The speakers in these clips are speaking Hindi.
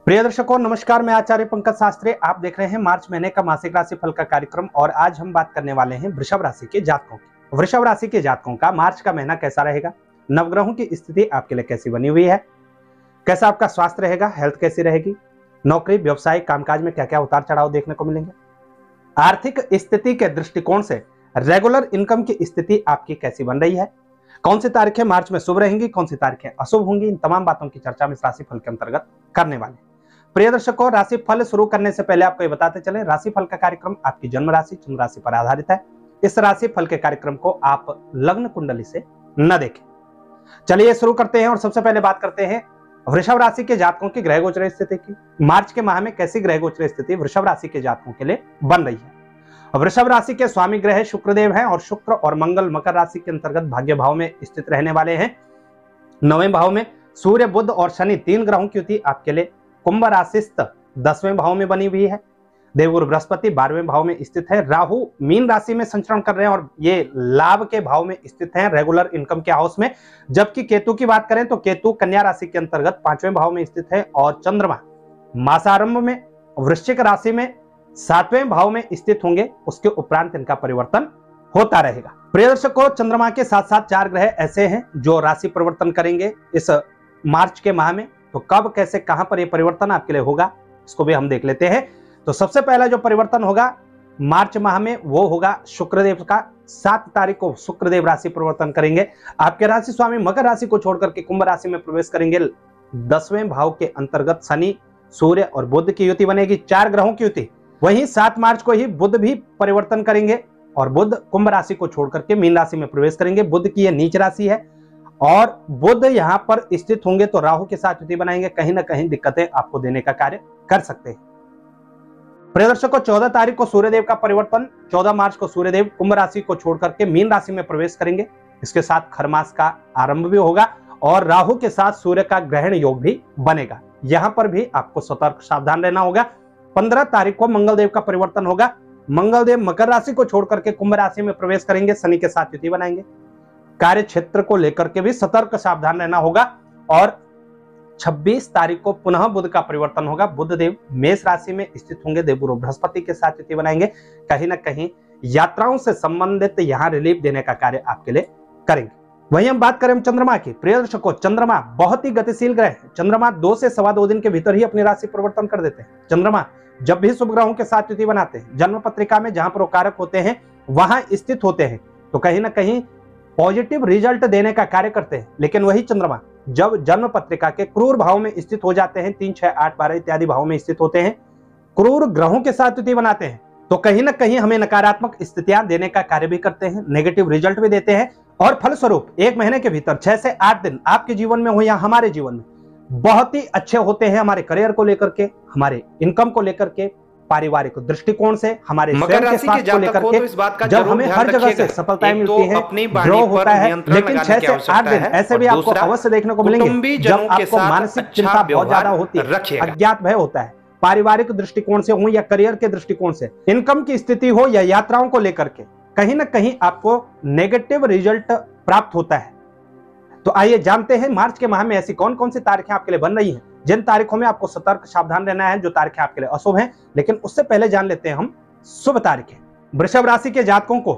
प्रिय दर्शकों नमस्कार, मैं आचार्य पंकज शास्त्री। आप देख रहे हैं मार्च महीने का मासिक राशि फल का कार्यक्रम और आज हम बात करने वाले हैं वृषभ राशि के जातकों की। वृषभ राशि के जातकों का मार्च का महीना कैसा रहेगा, नवग्रहों की स्थिति आपके लिए कैसी बनी हुई है, कैसा आपका स्वास्थ्य रहेगा, हेल्थ कैसी रहेगी, नौकरी व्यवसाय कामकाज में क्या क्या उतार चढ़ाव देखने को मिलेंगे, आर्थिक स्थिति के दृष्टिकोण से रेगुलर इनकम की स्थिति आपकी कैसी बन रही है, कौन सी तारीखें मार्च में शुभ रहेंगी, कौन सी तारीखें अशुभ होंगी, इन तमाम बातों की चर्चा हम इस राशि फल के अंतर्गत करने वाले हैं। प्रिय दर्शकों, राशि फल शुरू करने से पहले आपको ये बताते चले, राशि फल का कार्यक्रम आपकी जन्म राशि चंद्र राशि पर आधारित है। इस राशि फल के कार्यक्रम को आप लग्न कुंडली से न देखें। चलिए शुरू करते हैं और सबसे पहले बात करते हैं वृषभ राशि के जातकों की ग्रह गोचर स्थिति की। मार्च के माह में कैसी ग्रह गोचर स्थिति वृषभ राशि के जातकों के लिए बन रही है। वृषभ राशि के स्वामी ग्रह शुक्रदेव हैं और शुक्र और मंगल मकर राशि के अंतर्गत भाग्य भाव में स्थित रहने वाले हैं। 9वें भाव में सूर्य बुध और शनि, 3 ग्रहों की युति आपके लिए कुंभ राशिस्थ 10वें भाव में बनी हुई है। देवगुरु बृहस्पति 12वें भाव में स्थित है। राहु मीन राशि में संचरण कर रहे हैं और ये लाभ के भाव में स्थित हैं, रेगुलर इनकम के हाउस में। जबकि केतु की बात करें तो केतु कन्या राशि के अंतर्गत 5वें भाव में स्थित है और चंद्रमा मासारंभ में वृश्चिक राशि में 7वें भाव में स्थित होंगे। उसके उपरांत इनका परिवर्तन होता रहेगा। प्रिय दर्शकों, चंद्रमा के साथ साथ 4 ग्रह ऐसे हैं जो राशि परिवर्तन करेंगे इस मार्च के माह में। तो कब कैसे कहां पर यह परिवर्तन आपके लिए होगा इसको भी हम देख लेते हैं। तो सबसे पहला जो परिवर्तन होगा मार्च माह में वो होगा शुक्रदेव का। 7 तारीख को शुक्रदेव राशि परिवर्तन करेंगे। आपके राशि स्वामी मकर राशि को छोड़कर के कुंभ राशि में प्रवेश करेंगे। 10वें भाव के अंतर्गत शनि सूर्य और बुध की युति बनेगी, 4 ग्रहों की युति। वहीं 7 मार्च को ही बुध भी परिवर्तन करेंगे और बुध कुंभ राशि को छोड़कर के मीन राशि में प्रवेश करेंगे। बुध की यह नीच राशि है और बुध यहां पर स्थित होंगे तो राहु के साथ युति बनाएंगे, कहीं ना कहीं दिक्कतें आपको देने का कार्य कर सकते हैं। प्रिय दर्शकों, 14 तारीख को सूर्यदेव का परिवर्तन, 14 मार्च को सूर्यदेव कुंभ राशि को छोड़कर के मीन राशि में प्रवेश करेंगे। इसके साथ खरमास का आरंभ भी होगा और राहु के साथ सूर्य का ग्रहण योग भी बनेगा। यहां पर भी आपको सतर्क सावधान रहना होगा। 15 तारीख को मंगलदेव का परिवर्तन होगा। मंगलदेव मकर राशि को छोड़कर के कुंभ राशि में प्रवेश करेंगे, शनि के साथ युति बनाएंगे। कार्य क्षेत्र को लेकर के भी सतर्क सावधान रहना होगा। और 26 तारीख को पुनः बुध का परिवर्तन होगा। बुध देव मेष राशि में स्थित होंगे, देवगुरु बृहस्पति के साथ युति बनाएंगे। कहीं ना कहीं यात्राओं से संबंधित यहां रिलीफ देने का कार्य आपके लिए करेंगे। वहीं हम बात करें चंद्रमा की। प्रिय दर्शकों, चंद्रमा बहुत ही गतिशील ग्रह है। चंद्रमा 2 से सवा 2 दिन के भीतर ही अपनी राशि परिवर्तन कर देते हैं। चंद्रमा जब भी शुभ ग्रहों के साथ युति बनाते हैं, जन्म पत्रिका में जहां पर वो कारक होते हैं वहां स्थित होते हैं तो कहीं ना कहीं पॉजिटिव रिजल्ट देने का कार्य करते हैं। लेकिन वही चंद्रमा जब जन्म पत्रिका के क्रूर भाव में स्थित हो जाते हैं, 3, 6, 8, 12 इत्यादि भाव में स्थित होते हैं, क्रूर ग्रहों के साथ युति बनाते हैं तो कहीं ना कहीं हमें नकारात्मक स्थितियां देने का कार्य भी करते हैं, नेगेटिव रिजल्ट भी देते हैं। और फलस्वरूप 1 महीने के भीतर 6 से 8 दिन आपके जीवन में हो या हमारे जीवन में बहुत ही अच्छे होते हैं। हमारे करियर को लेकर के, हमारे इनकम को लेकर के, पारिवारिक दृष्टिकोण से, हमारे मकर राशि के जातक को तो इस बात का जब हमें हर जगह से सफलताएं मिलती हैं, ग्रो होता है, लेकिन 6 से 8 दिन ऐसे भी आपको अवश्य देखने को मिलेंगे जब आपको मानसिक चिंता बहुत ज्यादा होती है, अज्ञात भय होता है। पारिवारिक दृष्टिकोण से हो या करियर के दृष्टिकोण से, इनकम की स्थिति हो या यात्राओं को लेकर के, कहीं ना कहीं आपको नेगेटिव रिजल्ट प्राप्त होता है। तो आइए जानते हैं मार्च के माह में ऐसी कौन कौन सी तारीखें आपके लिए बन रही हैं, जिन तारीखों में आपको सतर्क सावधान रहना है, जो तारीखें आपके लिए अशुभ हैं। लेकिन उससे पहले जान लेते हैं हम शुभ तारीखें। वृषभ राशि के जातकों को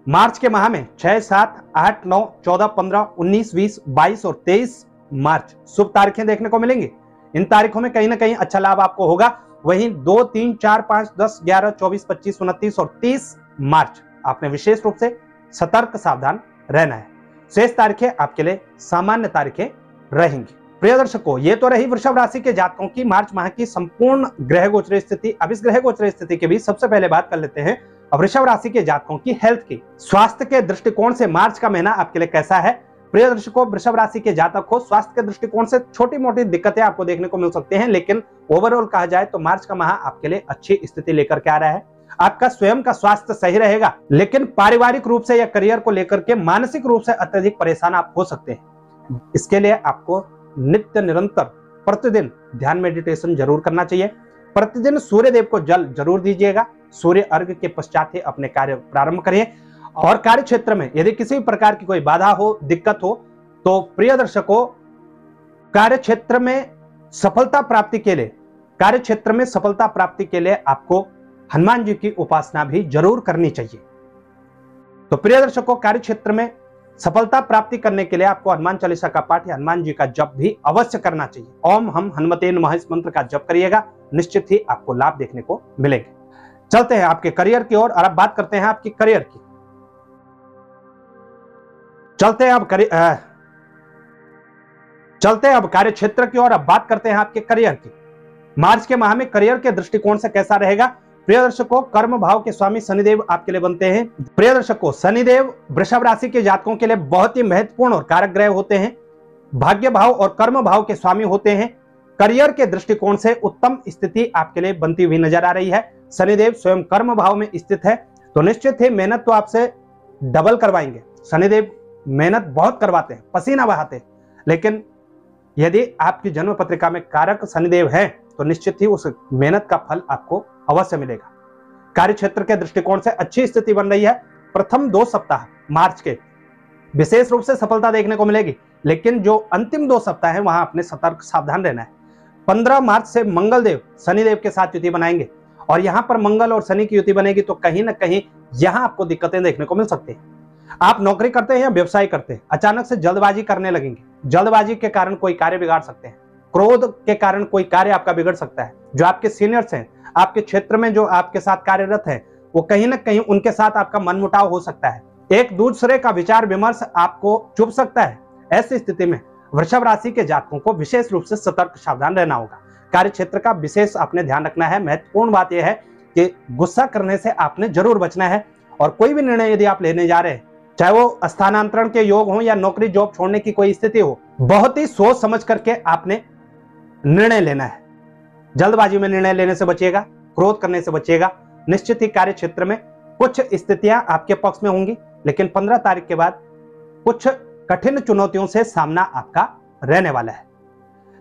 मार्च के माह में 6, 7, 8, 9, 14, 15, 19, 20, 22 और 23 मार्च शुभ तारीखें देखने को मिलेंगी। इन तारीखों में कहीं ना कहीं अच्छा लाभ आपको होगा। वहीं 2, 3, 4, 5, 10, 11, 24, 25, 29 और 30 मार्च आपने विशेष रूप से सतर्क सावधान रहना है। शेष तारीखें आपके लिए सामान्य तारीखें रहेंगी। प्रिय दर्शकों, ये तो रही वृषभ राशि के जातकों की मार्च माह की संपूर्ण ग्रह गोचर स्थिति। अब इस ग्रह गोचर स्थिति के बीच सबसे पहले बात कर लेते हैं वृषभ राशि के जातकों की हेल्थ की। स्वास्थ्य के दृष्टिकोण से मार्च का महीना आपके लिए कैसा है? प्रिय दर्शकों, वृषभ राशि के जातक को स्वास्थ्य के दृष्टिकोण से छोटी मोटी दिक्कतें आपको देखने को मिल सकती हैं, लेकिन ओवरऑल कहा जाए तो मार्च का माह आपके लिए अच्छी स्थिति लेकर के आ रहा है। आपका स्वयं का स्वास्थ्य सही रहेगा, लेकिन पारिवारिक रूप से या करियर को लेकर के मानसिक रूप से अत्यधिक परेशान आप हो सकते हैं। इसके लिए आपको नित्य निरंतर प्रतिदिन ध्यान मेडिटेशन जरूर करना चाहिए। प्रतिदिन सूर्य देव को जल जरूर दीजिएगा। सूर्य अर्घ के पश्चात ही अपने कार्य प्रारंभ करिए। और कार्य क्षेत्र में यदि किसी प्रकार की कोई बाधा हो, दिक्कत हो, तो प्रिय दर्शकों, कार्य क्षेत्र में सफलता प्राप्ति के लिए, कार्य क्षेत्र में सफलता प्राप्ति के लिए आपको हनुमान जी की उपासना भी जरूर करनी चाहिए। तो प्रिय दर्शकों, कार्य क्षेत्र में सफलता प्राप्ति करने के लिए आपको हनुमान चालीसा का पाठ या हनुमान जी का जप भी अवश्य करना चाहिए। ओम हम हनुमते नमः इस मंत्र का जप करिएगा, निश्चित ही आपको लाभ देखने को मिलेंगे। चलते हैं आपके करियर की ओर और अब बात करते हैं आपकी करियर की। चलते हैं अब कार्य क्षेत्र की ओर, अब बात करते हैं आपके करियर की। मार्च के माह में करियर के दृष्टिकोण से कैसा रहेगा? प्रिय दर्शकों, कर्म भाव के स्वामी शनिदेव आपके लिए बनते हैं। प्रिय दर्शकों, शनिदेव वृषभ राशि के जातकों के लिए बहुत ही महत्वपूर्ण और कारक ग्रह होते हैं। भाग्य भाव और कर्म भाव के स्वामी होते हैं। करियर के दृष्टिकोण से उत्तम स्थिति आपके लिए बनती हुई नजर आ रही है। शनिदेव स्वयं कर्म भाव में स्थित है, तो निश्चित ही मेहनत तो आपसे डबल करवाएंगे। शनिदेव मेहनत बहुत करवाते हैं, पसीना बहाते हैं, लेकिन यदि आपकी जन्म पत्रिका में कारक शनिदेव है तो निश्चित ही उस मेहनत का फल आपको अवश्य मिलेगा। कार्य क्षेत्र के दृष्टिकोण से अच्छी स्थिति बन रही है। प्रथम 2 सप्ताह मार्च के विशेष रूप से सफलता देखने को मिलेगी, लेकिन जो अंतिम 2 सप्ताह है वहां अपने सतर्क सावधान रहना है। 15 मार्च से मंगल देव शनिदेव के साथ युति बनाएंगे और यहां पर मंगल और शनि की युति बनेगी तो कहीं ना कहीं यहां आपको दिक्कतें देखने को मिल सकती है। आप नौकरी करते हैं या व्यवसाय करते हैं, अचानक से जल्दबाजी करने लगेंगे। जल्दबाजी के कारण कोई कार्य बिगाड़ सकते हैं। क्रोध के कारण कोई कार्य आपका बिगड़ सकता है। जो आपके सीनियर्स हैं, आपके क्षेत्र में जो आपके साथ कार्यरत हैं, वो कहीं ना कहीं उनके साथ आपका मनमुटाव हो सकता है। एक दूसरे का विचार विमर्श आपको चुभ सकता है। ऐसी स्थिति में वृषभ राशि के जातकों को विशेष रूप से सतर्क सावधान रहना होगा। कार्य क्षेत्र का विशेष आपने ध्यान रखना है। महत्वपूर्ण बात यह है कि गुस्सा करने से आपने जरूर बचना है और कोई भी निर्णय यदि आप लेने जा रहे हैं, चाहे वो स्थानांतरण के योग हो या नौकरी जॉब छोड़ने की कोई स्थिति हो, बहुत ही सोच समझ करके आपने निर्णय लेना है। जल्दबाजी में निर्णय लेने से बचिएगा, क्रोध करने से बचिएगा। निश्चित ही कार्य क्षेत्र में कुछ स्थितियां आपके पक्ष में होंगी, लेकिन 15 तारीख के बाद कुछ कठिन चुनौतियों से सामना आपका रहने वाला है।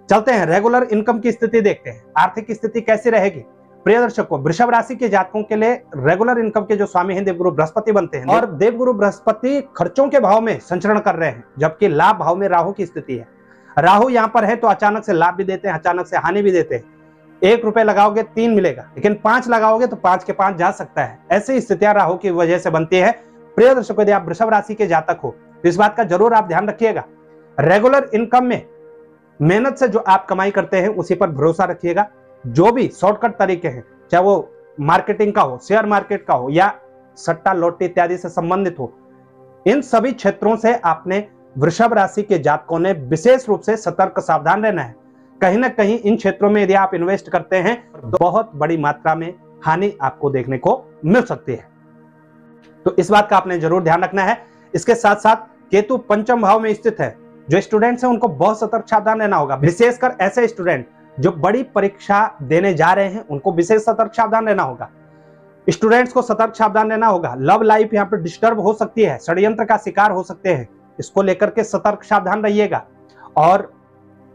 चलते हैं रेगुलर इनकम की स्थिति देखते हैं। आर्थिक स्थिति कैसी रहेगी? प्रिय दर्शकों, वृषभ राशि के जातकों के लिए रेगुलर इनकम के जो स्वामी हैं देवगुरु बृहस्पति बनते हैं और देवगुरु बृहस्पति खर्चों के भाव में संचरण कर रहे हैं, जबकि लाभ भाव में राहु की स्थिति है। राहु यहां पर है तो अचानक से लाभ भी देते हैं, अचानक से हानि भी देते हैं। 1 रुपए लगाओगे 3 मिलेगा, लेकिन 5 लगाओगे तो 5 के 5 जा सकता है। ऐसी स्थितियां राहु की वजह से बनती है। प्रिय दर्शकों, यदि आप वृषभ राशि के जातक हो तो इस बात का जरूर आप ध्यान रखिएगा। रेगुलर इनकम में मेहनत से जो आप कमाई करते हैं उसी पर भरोसा रखिएगा। जो भी शॉर्टकट तरीके हैं, चाहे वो मार्केटिंग का हो, शेयर मार्केट का हो या सट्टा लॉटरी इत्यादि से संबंधित हो, इन सभी क्षेत्रों से आपने वृषभ राशि के जातकों ने विशेष रूप से सतर्क सावधान रहना है। कहीं ना कहीं इन क्षेत्रों में यदि आप इन्वेस्ट करते हैं तो बहुत बड़ी मात्रा में हानि आपको देखने को मिल सकती है, तो इस बात का आपने जरूर ध्यान रखना है। इसके साथ साथ केतु पंचम भाव में स्थित है। जो स्टूडेंट्स हैं उनको बहुत सतर्क सावधान रहना होगा। विशेषकर ऐसे स्टूडेंट जो बड़ी परीक्षा देने जा रहे हैं उनको विशेष सतर्क सावधान रहना होगा। स्टूडेंट्स को सतर्क सावधान रहना होगा। लव लाइफ यहाँ पर डिस्टर्ब हो सकती है, षड्यंत्र का शिकार हो सकते हैं, इसको लेकर के सतर्क सावधान रहिएगा। और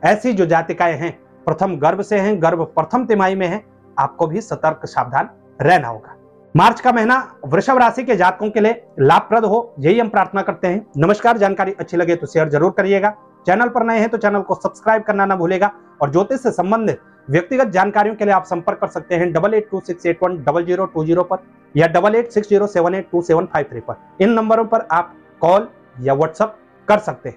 ऐसी जो जातिकाएं हैं, प्रथम गर्भ से हैं, गर्भ प्रथम तिमाही में है, आपको भी सतर्क सावधान रहना होगा। मार्च का महीना वृषभ राशि के जातकों के लिए लाभप्रद हो, यही हम प्रार्थना करते हैं। नमस्कार। जानकारी अच्छी लगे तो शेयर जरूर करिएगा। चैनल पर नए हैं तो चैनल को सब्सक्राइब करना ना भूलेगा। और ज्योतिष से संबंधित व्यक्तिगत जानकारियों के लिए आप संपर्क कर सकते हैं 8826810020 पर या 8860782753 पर। इन नंबरों पर आप कॉल या व्हाट्सएप कर सकते हैं।